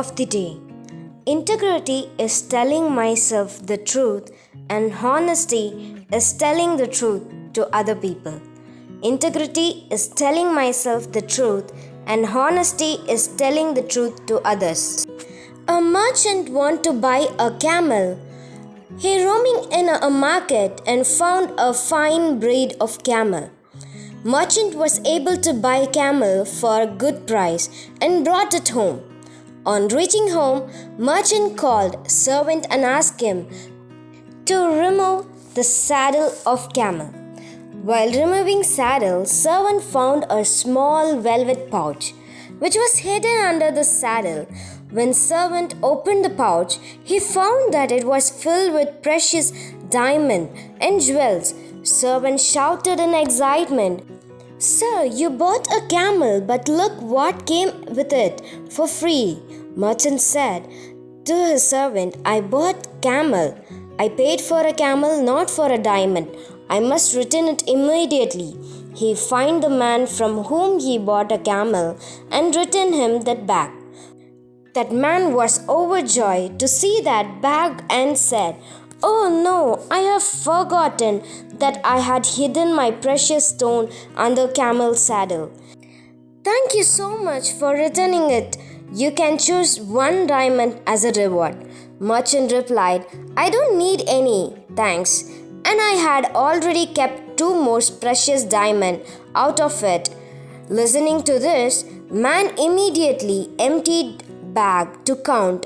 of the day. Integrity is telling myself the truth, and honesty is telling the truth to other people. Integrity is telling myself the truth, and honesty is telling the truth to others. A merchant wanted to buy a camel. He roaming in a market and found a fine breed of camel. Merchant was able to buy camel for a good price and brought it home. On reaching home, merchant called servant and asked him to remove the saddle of camel. While removing saddle, servant found a small velvet pouch which was hidden under the saddle. When servant opened the pouch, he found that it was filled with precious diamond and jewels. Servant shouted in excitement, "Sir, you bought a camel, but look what came with it for free." Merchant said to his servant, "I bought camel. I paid for a camel, not for a diamond. I must return it immediately." He found the man from whom he bought a camel and returned him that bag. That man was overjoyed to see that bag and said, "Oh no, I have forgotten that I had hidden my precious stone under camel's saddle. Thank you so much for returning it. You can choose one diamond as a reward." Merchant replied, "I don't need any, thanks. And I had already kept two most precious diamonds out of it." Listening to this, man immediately emptied bag to count.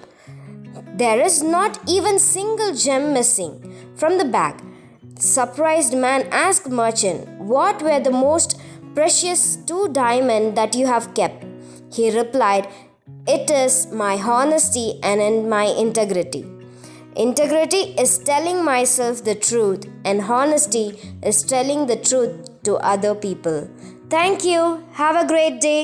There is not even single gem missing from the bag. Surprised man asked merchant, "What were the most precious two diamonds that you have kept?" He replied, "It is my honesty and my integrity." Integrity is telling myself the truth, and honesty is telling the truth to other people. Thank you. Have a great day.